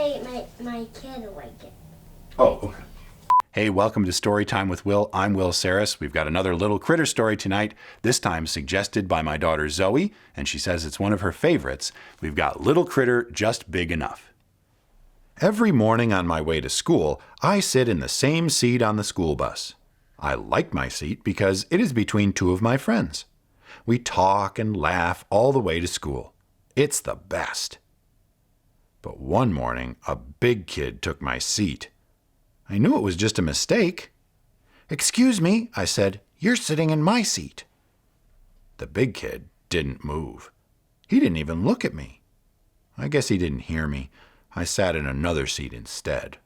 say my kid like it. Oh, okay. Hey, welcome to Storytime with Will. I'm Will Sarris. We've got another little critter story tonight, this time suggested by my daughter Zoe, and she says it's one of her favorites. We've got Little Critter Just Big Enough. Every morning on my way to school, I sit in the same seat on the school bus. I like my seat because it is between two of my friends. We talk and laugh all the way to school. It's the best. But one morning, a big kid took my seat. I knew it was just a mistake. "Excuse me," I said, "you're sitting in my seat." The big kid didn't move. He didn't even look at me. I guess he didn't hear me. I sat in another seat instead.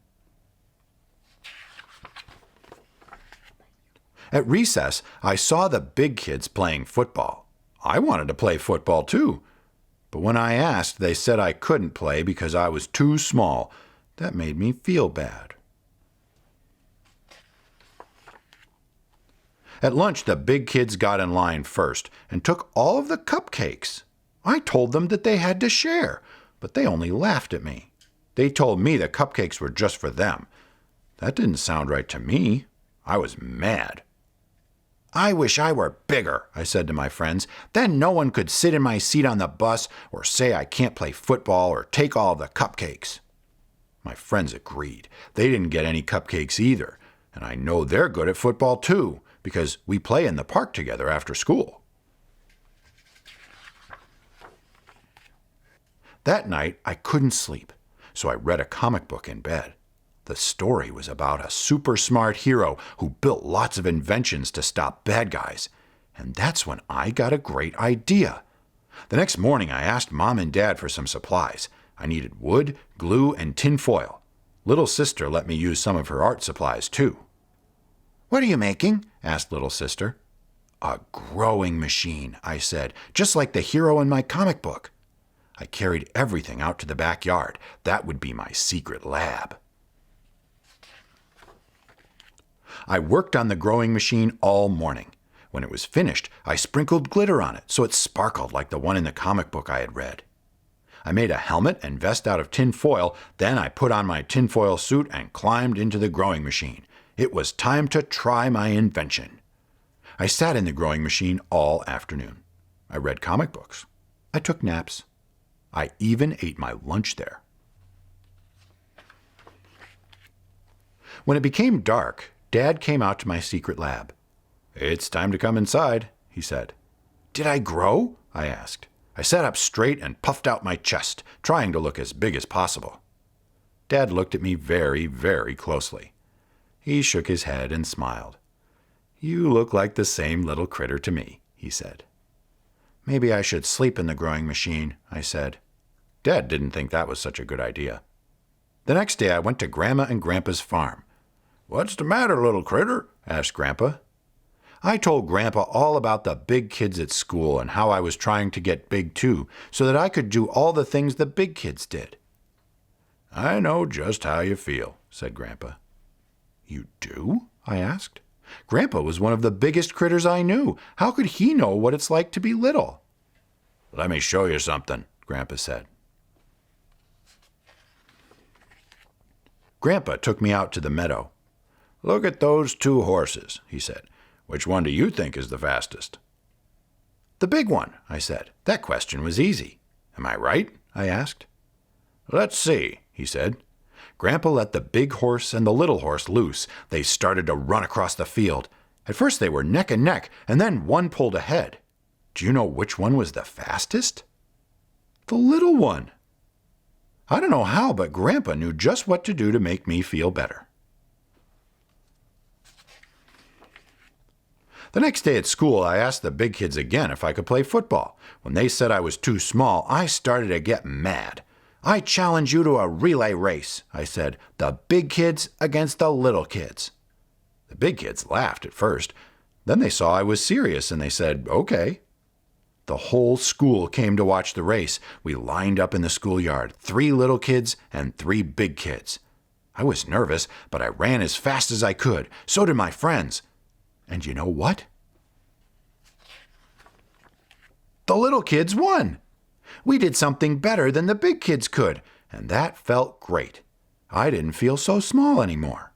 At recess, I saw the big kids playing football. I wanted to play football too. But when I asked, they said I couldn't play because I was too small. That made me feel bad. At lunch, the big kids got in line first and took all of the cupcakes. I told them that they had to share, but they only laughed at me. They told me the cupcakes were just for them. That didn't sound right to me. I was mad. "I wish I were bigger," I said to my friends. "Then no one could sit in my seat on the bus or say I can't play football or take all of the cupcakes." My friends agreed. They didn't get any cupcakes either, and I know they're good at football too, because we play in the park together after school. That night, I couldn't sleep, so I read a comic book in bed. The story was about a super smart hero who built lots of inventions to stop bad guys. And that's when I got a great idea. The next morning, I asked Mom and Dad for some supplies. I needed wood, glue, and tin foil. Little sister let me use some of her art supplies, too. "What are you making?" asked little sister. "A growing machine," I said, "just like the hero in my comic book." I carried everything out to the backyard. That would be my secret lab. I worked on the growing machine all morning. When it was finished, I sprinkled glitter on it so it sparkled like the one in the comic book I had read. I made a helmet and vest out of tin foil, then I put on my tinfoil suit and climbed into the growing machine. It was time to try my invention. I sat in the growing machine all afternoon. I read comic books. I took naps. I even ate my lunch there. When it became dark, Dad came out to my secret lab. "It's time to come inside," he said. "Did I grow?" I asked. I sat up straight and puffed out my chest, trying to look as big as possible. Dad looked at me very, very closely. He shook his head and smiled. "You look like the same little critter to me," he said. "Maybe I should sleep in the growing machine," I said. Dad didn't think that was such a good idea. The next day I went to Grandma and Grandpa's farm. "What's the matter, little critter?" asked Grandpa. I told Grandpa all about the big kids at school and how I was trying to get big too, so that I could do all the things the big kids did. "I know just how you feel," said Grandpa. "You do?" I asked. Grandpa was one of the biggest critters I knew. How could he know what it's like to be little? "Let me show you something," Grandpa said. Grandpa took me out to the meadow. "Look at those two horses," he said. "Which one do you think is the fastest?" "The big one," I said. That question was easy. "Am I right?" I asked. "Let's see," he said. Grandpa let the big horse and the little horse loose. They started to run across the field. At first they were neck and neck, and then one pulled ahead. Do you know which one was the fastest? The little one. I don't know how, but Grandpa knew just what to do to make me feel better. The next day at school, I asked the big kids again if I could play football. When they said I was too small, I started to get mad. "I challenge you to a relay race," I said. "The big kids against the little kids." The big kids laughed at first. Then they saw I was serious and they said, "Okay." The whole school came to watch the race. We lined up in the schoolyard, 3 little kids and 3 big kids. I was nervous, but I ran as fast as I could. So did my friends. And you know what? The little kids won. We did something better than the big kids could. and that felt great. I didn't feel so small anymore.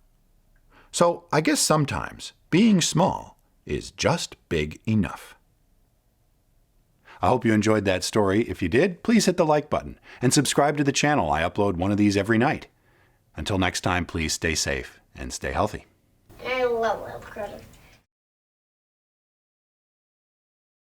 So I guess sometimes being small is just big enough. I hope you enjoyed that story. If you did, please hit the like button and subscribe to the channel. I upload one of these every night. Until next time, please stay safe and stay healthy. I love little critters.